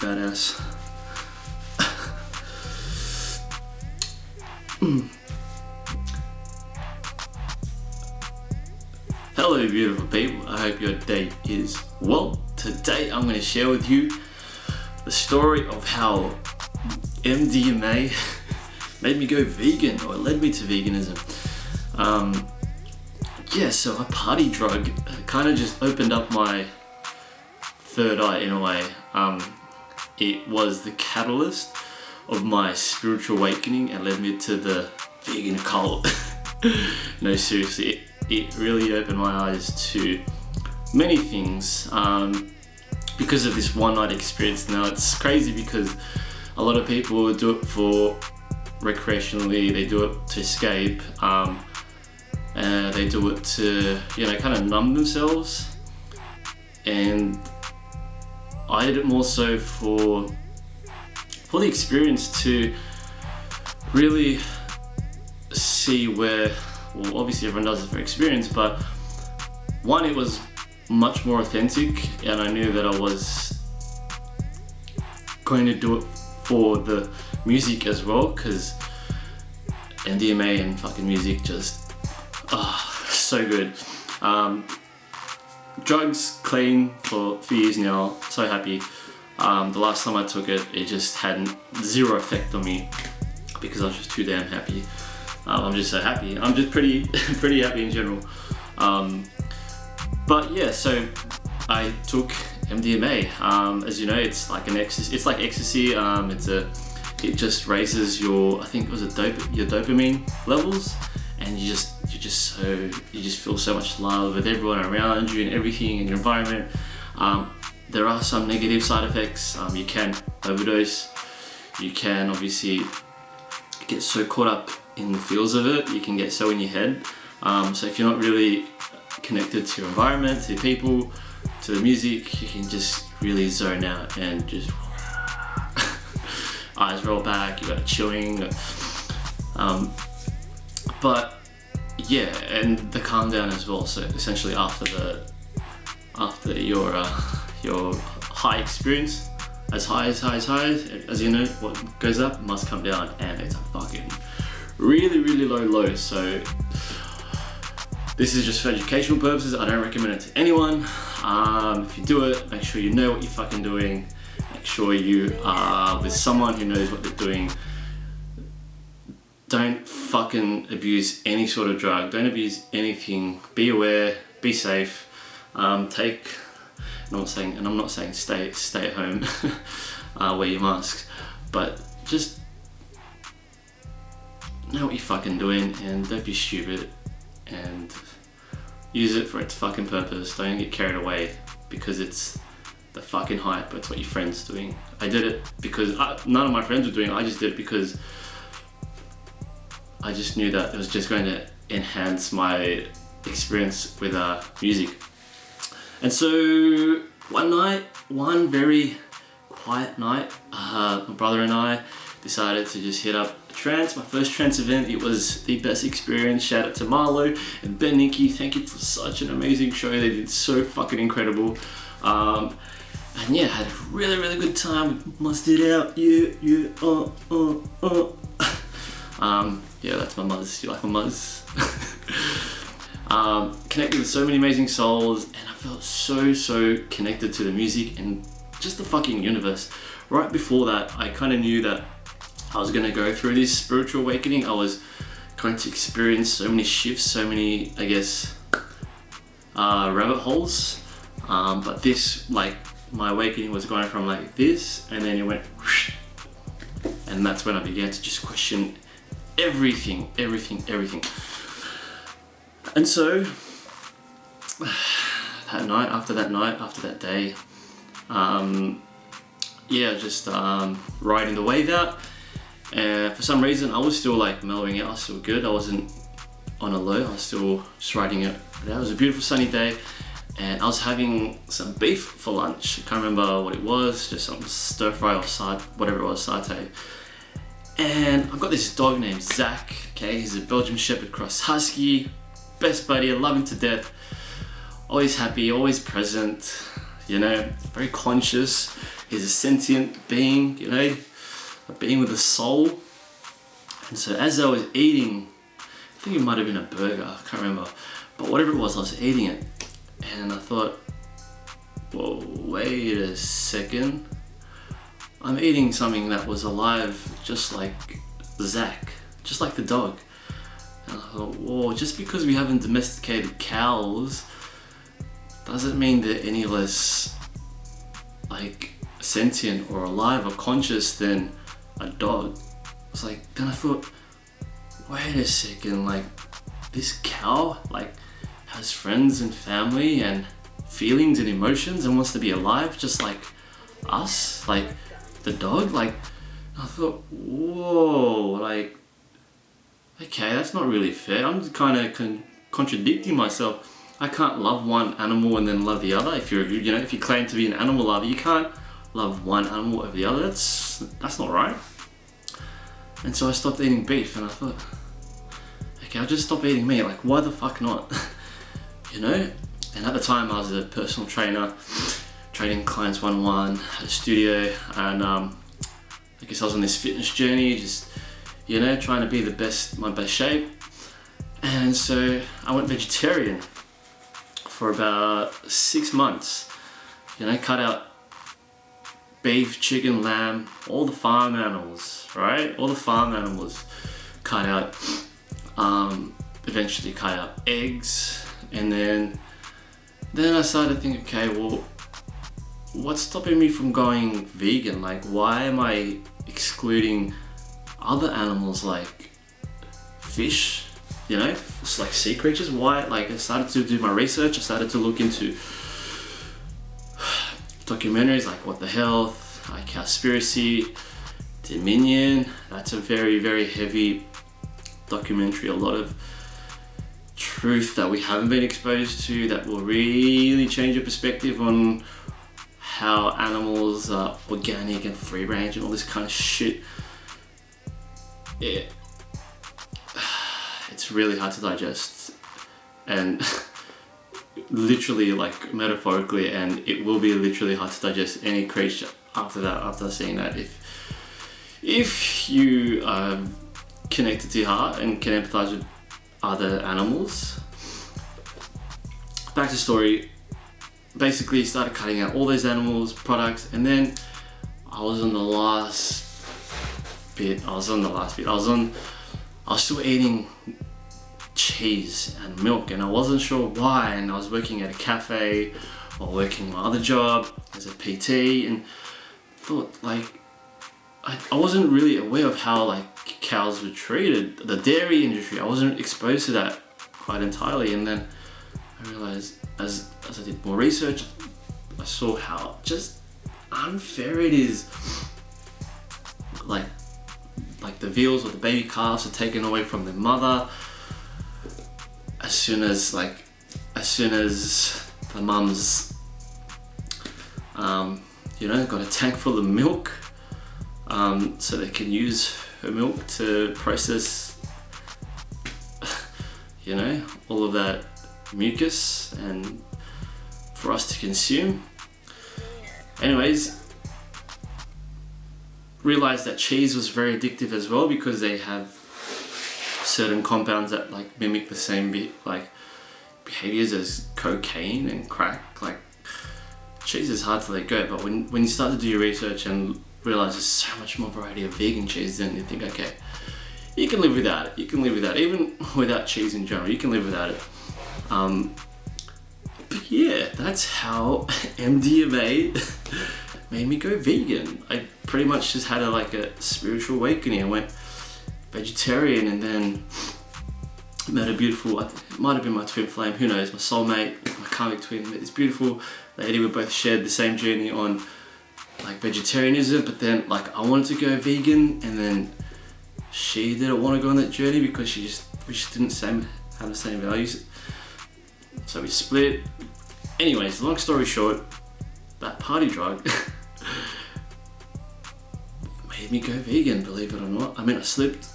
badass. Hello beautiful people, I hope your day is well. Today I'm going to share with you the story of how MDMA made me go vegan, or led me to veganism. So a party drug kind of just opened up my third eye in a way. It was the catalyst of my spiritual awakening and led me to the vegan cult. No, seriously, it really opened my eyes to many things because of this one night experience. Now it's crazy because a lot of people do it for recreationally, they do it to escape, they do it to, kind of numb themselves, and I did it more so for the experience, to really see where, well, obviously everyone does it for experience, but one, it was much more authentic, and I knew that I was going to do it for the music as well, because MDMA and fucking music just, so good. Drugs clean for a few years now, so happy. The last time I took it, it just had zero effect on me because I was just too damn happy. I'm just so happy. I'm just pretty happy in general. But yeah, so I took MDMA. As you know, it's like it's like ecstasy. It just raises your, I think it was your dopamine levels, and you just feel so much love with everyone around you and everything in your environment. There are some negative side effects. You can overdose. You can obviously get so caught up in the feels of it. You can get so in your head. So if you're not really connected to your environment, to people, to the music, you can just really zone out and just eyes roll back, you got a chilling. But yeah, and the calm down as well. So essentially after your high experience, as you know, what goes up must come down, and it's a fucking really low. So this is just for educational purposes. I don't recommend it to anyone. If you do it, make sure you know what you're fucking doing. Make sure you are with someone who knows what they're doing. Don't fucking abuse any sort of drug. Don't abuse anything. Be aware. Be safe. I'm not saying stay at home, wear your masks, but just know what you're fucking doing, and don't be stupid, and use it for its fucking purpose. Don't get carried away because it's the fucking hype. It's what your friend's doing. I did it because none of my friends were doing it. I just did it because I just knew that it was just going to enhance my experience with music. And so one very quiet night, my brother and I decided to just hit up a trance, my first trance event. It was the best experience. Shout out to Marlo and Ben Nicky. Thank you for such an amazing show. They did so fucking incredible. And yeah, had a really good time. We mustered out. Yeah, that's my muzz. You like my muzz? Connected with so many amazing souls, and I felt so connected to the music and just the fucking universe. Right before that, I kind of knew that I was going to go through this spiritual awakening. I was going to experience so many shifts, so many, I guess, rabbit holes. But this, like, my awakening was going from like this, and then it went whoosh, and that's when I began to just question everything. And so that night, after that day, just riding the wave out, and for some reason I was still like mellowing out. I was still good. I wasn't on a low. I was still just riding it. It was a beautiful sunny day, and I was having some beef for lunch. I can't remember what it was, just some stir fry or whatever it was, satay. And I've got this dog named Zach. Okay, he's a Belgian Shepherd Cross Husky. Best buddy, I love him to death. Always happy, always present, very conscious. He's a sentient being, you know, a being with a soul. And so as I was eating, I think it might have been a burger, I can't remember, but whatever it was, I was eating it, and I thought, whoa, wait a second, I'm eating something that was alive just like Zach, just like the dog. And I thought, whoa, just because we haven't domesticated cows doesn't mean they're any less like sentient or alive or conscious than a dog. It's like, then I thought, wait a second, like this cow like has friends and family and feelings and emotions and wants to be alive just like us, like the dog. Like, I thought, whoa, like, okay, that's not really fair. I'm kind of contradicting myself. I can't love one animal and then love the other. If you're, you know, if you claim to be an animal lover, you can't love one animal over the other. That's not right. And so I stopped eating beef, and I thought, okay, I'll just stop eating meat. Like, why the fuck not? You know? And at the time, I was a personal trainer, training clients one-on-one at a studio, and I guess I was on this fitness journey, just, you know, trying to be my best shape. And so I went vegetarian for about 6 months. You know, cut out beef, chicken, lamb, all the farm animals, right? All the farm animals cut out. Eventually cut out eggs, and then I started to think, okay, well, what's stopping me from going vegan? Like, why am I excluding other animals like fish, you know, it's like sea creatures? Why? Like, I started to do my research. I started to look into documentaries like What the Health, like Cowspiracy, Dominion. That's a very, very heavy documentary. A lot of truth that we haven't been exposed to that will really change your perspective on how animals are organic and free range and all this kind of shit. It's really hard to digest, and literally, like metaphorically, and it will be literally hard to digest any creature after seeing that. If you are connected to your heart and can empathize with other animals. Back to story. Basically started cutting out all those animals products, and then I was still eating cheese and milk, and I wasn't sure why. And I was working at a cafe or working my other job as a PT, and thought, like, I wasn't really aware of how like cows were treated. The dairy industry, I wasn't exposed to that quite entirely. And then I realized as I did more research, I saw how just unfair it is. Like the veals or the baby calves are taken away from their mother as soon as the mum's you know, got a tank full of milk, so they can use her milk to process, you know, all of that mucus and for us to consume. Anyways, realized that cheese was very addictive as well, because they have certain compounds that like mimic the same behaviors as cocaine and crack. Like, cheese is hard to let go, but when you start to do your research and realize there's so much more variety of vegan cheese, then you think, okay, you can live without it. You can live without it. Even without cheese in general, you can live without it. But yeah, that's how MDMA made me go vegan. I pretty much just had a spiritual awakening. I went vegetarian, and then met a beautiful, it might have been my twin flame, who knows, my soulmate, my karmic twin. Met this beautiful lady. We both shared the same journey on like vegetarianism, but then like I wanted to go vegan, and then she didn't want to go on that journey because we just didn't have the same values. So we split. Anyways, long story short, that party drug made me go vegan, believe it or not. I mean, I slipped.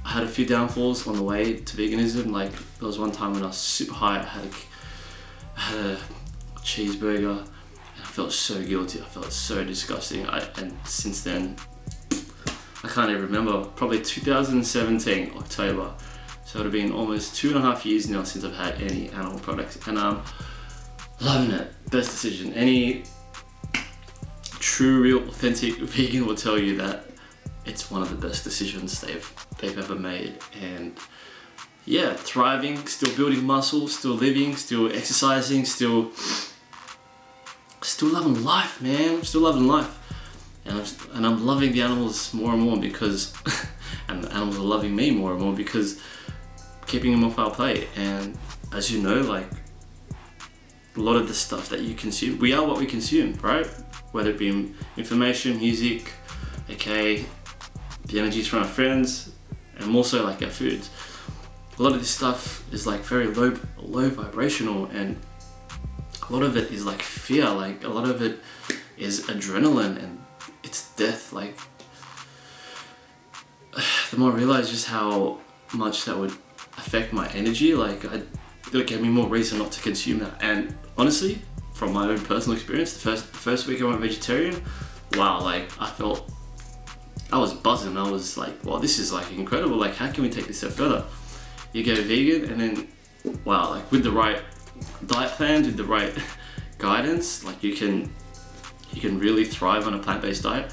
I had a few downfalls on the way to veganism. Like, there was one time when I was super high. I had a cheeseburger, and I felt so guilty. I felt so disgusting. And since then, I can't even remember. Probably 2017 October. So it would have been almost 2.5 years now since I've had any animal products, and I'm loving it. Best decision. Any true, real, authentic vegan will tell you that it's one of the best decisions they've ever made. And yeah, thriving, still building muscle, still living, still exercising, still loving life, man. I'm still loving life, and I'm loving the animals more and more because, and the animals are loving me more and more because keeping them off our plate. And as you know, like a lot of the stuff that you consume, we are what we consume, right? Whether it be information, music, okay, the energies from our friends, and more so like our foods. A lot of this stuff is like very low vibrational, and a lot of it is like fear, like a lot of it is adrenaline, and it's death. Like the more I realize just how much that would affect my energy, like it gave me more reason not to consume that. And honestly, from my own personal experience, the first week I went vegetarian, wow, like I was buzzing. I was like, wow, this is like incredible. Like, how can we take this step further? You go vegan, and then wow, like with the right diet plans, with the right guidance, like you can really thrive on a plant-based diet.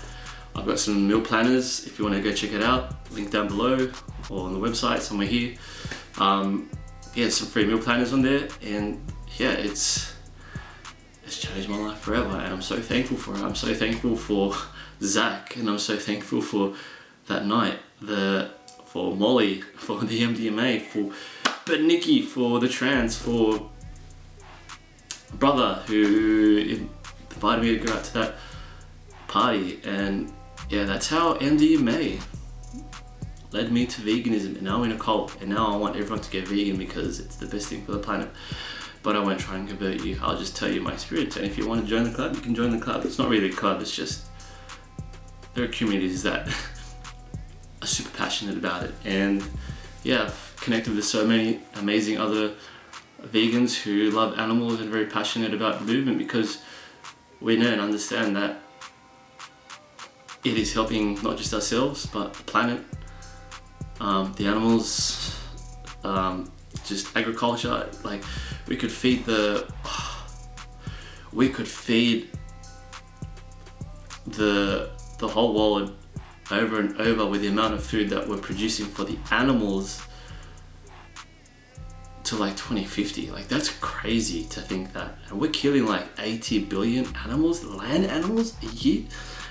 I've got some meal planners if you want to go check it out, link down below or on the website somewhere here. Yeah, some free meal planners on there, and yeah, it's changed my life forever, and I'm so thankful for it. I'm so thankful for Zach, and I'm so thankful for that night, for Molly, for the MDMA, for Nikki, for the trans, for brother who invited me to go out to that party. And yeah, that's how MDMA led me to veganism, and now I'm in a cult, and now I want everyone to go vegan because it's the best thing for the planet. But I won't try and convert you. I'll just tell you my experience, and if you want to join the club, you can join the club. It's not really a club, it's just there are communities that are super passionate about it. And yeah, I've connected with so many amazing other vegans who love animals and are very passionate about the movement, because we know and understand that it is helping not just ourselves but the planet, the animals, just agriculture. Like we could feed the whole world over and over with the amount of food that we're producing for the animals to like 2050. Like that's crazy to think that. And we're killing like 80 billion animals, land animals a year.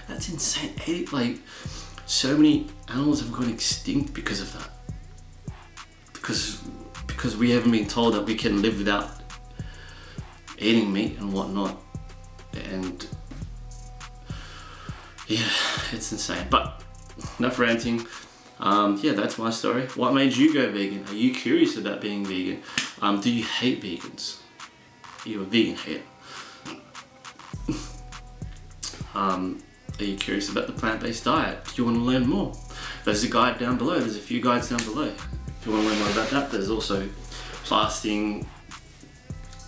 That's insane. Like so many animals have gone extinct because of that. Because we haven't been told that we can live without eating meat and whatnot. And yeah, it's insane. But enough ranting. Yeah, that's my story. What made you go vegan? Are you curious about being vegan? Do you hate vegans? Are you a vegan hater? Are you curious about the plant-based diet? Do you want to learn more? There's a guide down below. There's a few guides down below. If you want to learn more about that, there's also fasting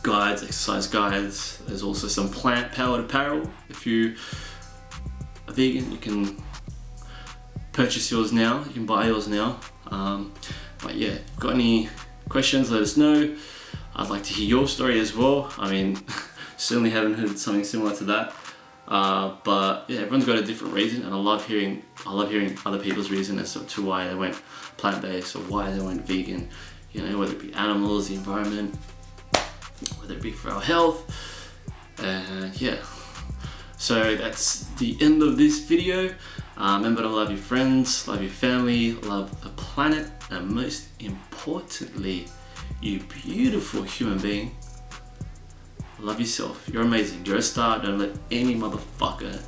guides, exercise guides. There's also some plant-powered apparel. If you are vegan, you can purchase yours now. You can buy yours now. But yeah, if you've got any questions, let us know. I'd like to hear your story as well. I mean, certainly haven't heard something similar to that. But yeah, everyone's got a different reason, and I love hearing other people's reason as to why they went plant-based or why they went vegan. You know, whether it be animals, the environment, whether it be for our health, and yeah. So that's the end of this video. Remember to love your friends, love your family, love the planet, and most importantly, you beautiful human being, love yourself. You're amazing. You're a star. Don't let any motherfucker